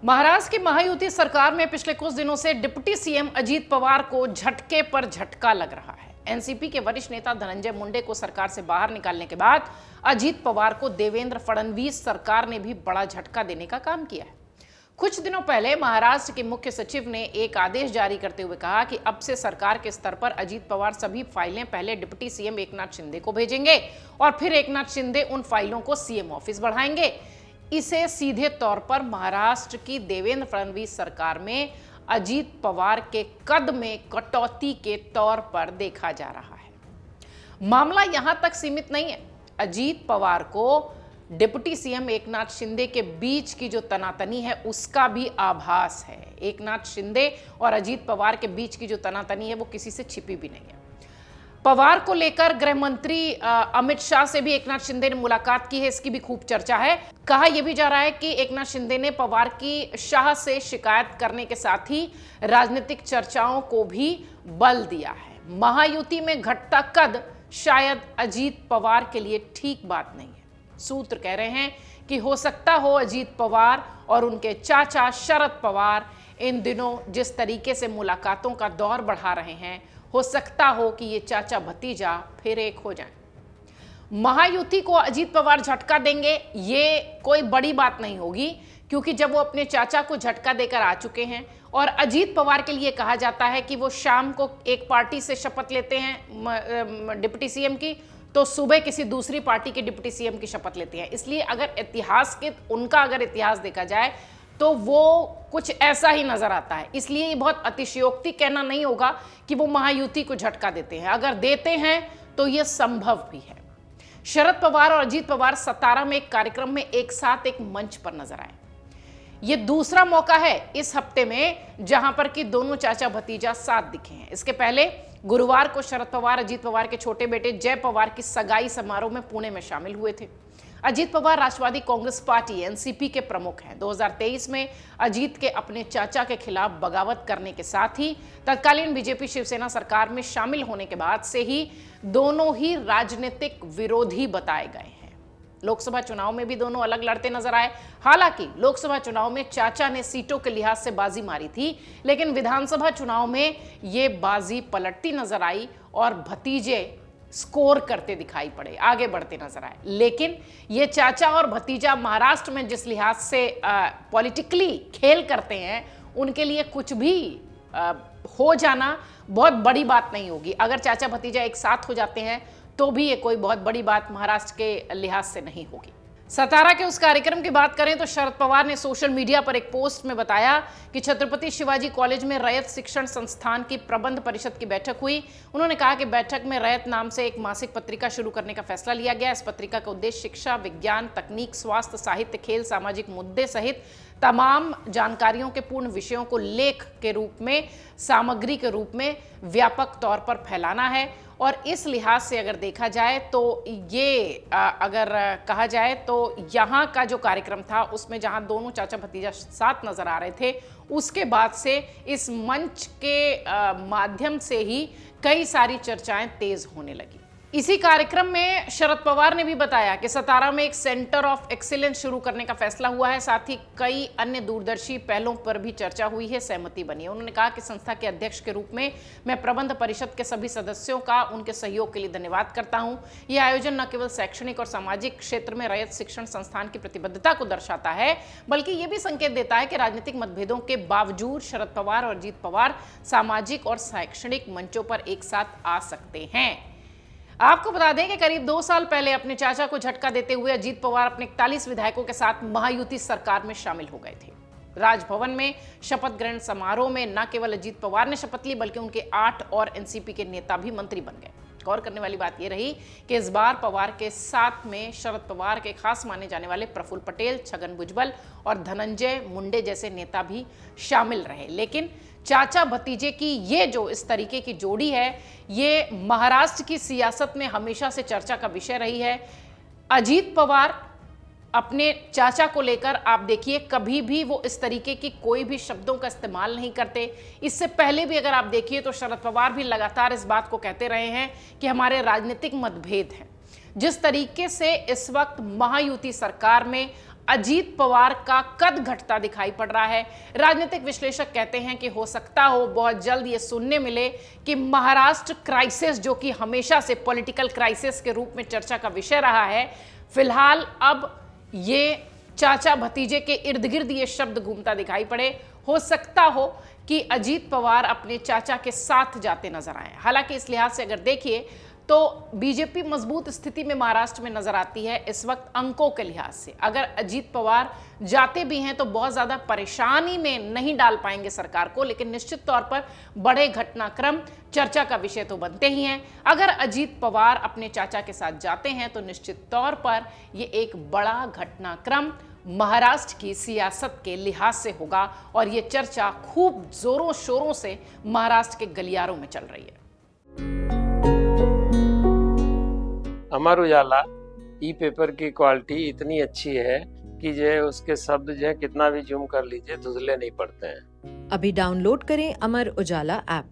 महाराष्ट्र की महायुति सरकार में पिछले कुछ दिनों से डिप्टी सीएम अजीत पवार को झटके पर झटका लग रहा है। एनसीपी के वरिष्ठ नेता धनंजय मुंडे को सरकार से बाहर निकालने के बाद अजीत पवार को देवेंद्र फडणवीस सरकार ने भी बड़ा झटका देने का काम किया है। कुछ दिनों पहले महाराष्ट्र के मुख्य सचिव ने एक आदेश जारी करते हुए कहा कि अब से सरकार के स्तर पर अजीत पवार सभी फाइलें पहले डिप्टी सीएम एकनाथ शिंदे को भेजेंगे और फिर एकनाथ शिंदे उन फाइलों को सीएम ऑफिस बढ़ाएंगे। इसे सीधे तौर पर महाराष्ट्र की देवेंद्र फडणवीस सरकार में अजीत पवार के कद में कटौती के तौर पर देखा जा रहा है। मामला यहां तक सीमित नहीं है। अजीत पवार को डिप्टी सीएम एकनाथ शिंदे के बीच की जो तनातनी है उसका भी आभास है। एकनाथ शिंदे और अजीत पवार के बीच की जो तनातनी है वो किसी से छिपी भी नहीं है। पवार को लेकर गृह मंत्री अमित शाह से भी एकनाथ शिंदे ने मुलाकात की है, इसकी भी खूब चर्चा है। कहा यह भी जा रहा है कि एकनाथ शिंदे ने पवार की शाह से शिकायत करने के साथ ही राजनीतिक चर्चाओं को भी बल दिया है। महायुति में घटता कद शायद अजीत पवार के लिए ठीक बात नहीं है। सूत्र कह रहे हैं कि हो सकता हो अजीत पवार और उनके चाचा शरद पवार इन दिनों जिस तरीके से मुलाकातों का दौर बढ़ा रहे हैं, हो सकता हो कि ये चाचा भतीजा फिर एक हो जाएं। महायुति को अजीत पवार झटका देंगे ये कोई बड़ी बात नहीं होगी, क्योंकि जब वो अपने चाचा को झटका देकर आ चुके हैं और अजीत पवार के लिए कहा जाता है कि वो शाम को एक पार्टी से शपथ लेते हैं डिप्टी सीएम की, तो सुबह किसी दूसरी पार्टी के डिप्टी सीएम की शपथ लेते हैं। इसलिए अगर उनका अगर इतिहास देखा जाए तो वो कुछ ऐसा ही नजर आता है। इसलिए ये बहुत अतिशयोक्ति कहना नहीं होगा कि वो महायुति को झटका देते हैं। अगर देते हैं तो ये संभव भी है। शरद पवार और अजीत पवार सतारा में एक कार्यक्रम में एक साथ एक मंच पर नजर आए। ये दूसरा मौका है इस हफ्ते में जहां पर कि दोनों चाचा भतीजा साथ दिखे हैं। इसके पहले गुरुवार को शरद पवार अजीत पवार के छोटे बेटे जय पवार की सगाई समारोह में पुणे में शामिल हुए थे। अजीत पवार राष्ट्रवादी कांग्रेस पार्टी एनसीपी के प्रमुख हैं। 2023 में अजीत के अपने चाचा के खिलाफ बगावत करने के साथ ही तत्कालीन बीजेपी शिवसेना सरकार में शामिल होने के बाद से ही दोनों ही राजनीतिक विरोधी बताए गए हैं। लोकसभा चुनाव में भी दोनों अलग लड़ते नजर आए। हालांकि लोकसभा चुनाव में चाचा ने सीटों के लिहाज से बाजी मारी थी, लेकिन विधानसभा चुनाव में ये बाजी पलटती नजर आई और भतीजे स्कोर करते दिखाई पड़े, आगे बढ़ते नजर आए। लेकिन ये चाचा और भतीजा महाराष्ट्र में जिस लिहाज से पॉलिटिकली खेल करते हैं, उनके लिए कुछ भी हो जाना बहुत बड़ी बात नहीं होगी। अगर चाचा भतीजा एक साथ हो जाते हैं तो भी ये कोई बहुत बड़ी बात महाराष्ट्र के लिहाज से नहीं होगी। सतारा के उस कार्यक्रम की बात करें तो शरद पवार ने सोशल मीडिया पर एक पोस्ट में बताया कि छत्रपति शिवाजी कॉलेज में रयत शिक्षण संस्थान की प्रबंध परिषद की बैठक हुई। उन्होंने कहा कि बैठक में रयत नाम से एक मासिक पत्रिका शुरू करने का फैसला लिया गया। इस पत्रिका का उद्देश्य शिक्षा, विज्ञान, तकनीक, स्वास्थ्य, साहित्य, खेल, सामाजिक मुद्दे सहित तमाम जानकारियों के पूर्ण विषयों को लेख के रूप में, सामग्री के रूप में व्यापक तौर पर फैलाना है। और इस लिहाज से अगर देखा जाए तो ये अगर कहा जाए तो यहाँ का जो कार्यक्रम था उसमें जहाँ दोनों चाचा भतीजा साथ नजर आ रहे थे, उसके बाद से इस मंच के माध्यम से ही कई सारी चर्चाएं तेज होने लगी। इसी कार्यक्रम में शरद पवार ने भी बताया कि सतारा में एक सेंटर ऑफ एक्सीलेंस शुरू करने का फैसला हुआ है। साथ ही कई अन्य दूरदर्शी पहलों पर भी चर्चा हुई है, सहमति बनी है। उन्होंने कहा कि संस्था के अध्यक्ष के रूप में मैं प्रबंध परिषद के सभी सदस्यों का उनके सहयोग के लिए धन्यवाद करता हूं। यह आयोजन न केवल शैक्षणिक और सामाजिक क्षेत्र में रयत शिक्षण संस्थान की प्रतिबद्धता को दर्शाता है, बल्कि यह भी संकेत देता है कि राजनीतिक मतभेदों के बावजूद शरद पवार और अजीत पवार सामाजिक और शैक्षणिक मंचों पर एक साथ आ सकते हैं। आपको बता दें कि करीब 2 साल पहले अपने चाचा को झटका देते हुए अजीत पवार अपने 41 विधायकों के साथ महायुति सरकार में शामिल हो गए थे। राजभवन में शपथ ग्रहण समारोह में न केवल अजीत पवार ने शपथ ली, बल्कि उनके 8 और एनसीपी के नेता भी मंत्री बन गए। गौर करने वाली बात यह रही कि इस बार पवार के साथ में शरद पवार के खास माने जाने वाले प्रफुल्ल पटेल, छगन भुजबल और धनंजय मुंडे जैसे नेता भी शामिल रहे। लेकिन चाचा भतीजे की ये जो इस तरीके की जोड़ी है, ये महाराष्ट्र की सियासत में हमेशा से चर्चा का विषय रही है। अजीत पवार अपने चाचा को लेकर आप देखिए कभी भी वो इस तरीके की कोई भी शब्दों का इस्तेमाल नहीं करते। इससे पहले भी अगर आप देखिए तो शरद पवार भी लगातार इस बात को कहते रहे हैं कि हमारे राजनीतिक मतभेद हैं। जिस तरीके से इस वक्त महायुति सरकार में अजीत पवार का कद घटता दिखाई पड़ रहा है। राजनीतिक विश्लेषक कहते हैं कि हो सकता हो बहुत जल्द ये सुनने मिले कि महाराष्ट्र क्राइसिस, जो कि हमेशा से पॉलिटिकल क्राइसिस के रूप में चर्चा का विषय रहा है, फिलहाल अब ये चाचा भतीजे के इर्द गिर्द ये शब्द घूमता दिखाई पड़े। हो सकता हो कि अजीत पवार अपने चाचा के साथ जाते नजर आए। हालांकि इस लिहाज से अगर देखिए तो बीजेपी मजबूत स्थिति में महाराष्ट्र में नजर आती है इस वक्त अंकों के लिहाज से। अगर अजीत पवार जाते भी हैं तो बहुत ज्यादा परेशानी में नहीं डाल पाएंगे सरकार को, लेकिन निश्चित तौर पर बड़े घटनाक्रम चर्चा का विषय तो बनते ही हैं। अगर अजीत पवार अपने चाचा के साथ जाते हैं तो निश्चित तौर पर यह एक बड़ा घटनाक्रम महाराष्ट्र की सियासत के लिहाज से होगा और यह चर्चा खूब जोरों शोरों से महाराष्ट्र के गलियारों में चल रही है। अमर उजाला ई पेपर की क्वालिटी इतनी अच्छी है कि जो उसके शब्द जो है कितना भी जूम कर लीजिए धुंधले नहीं पड़ते हैं। अभी डाउनलोड करें अमर उजाला ऐप।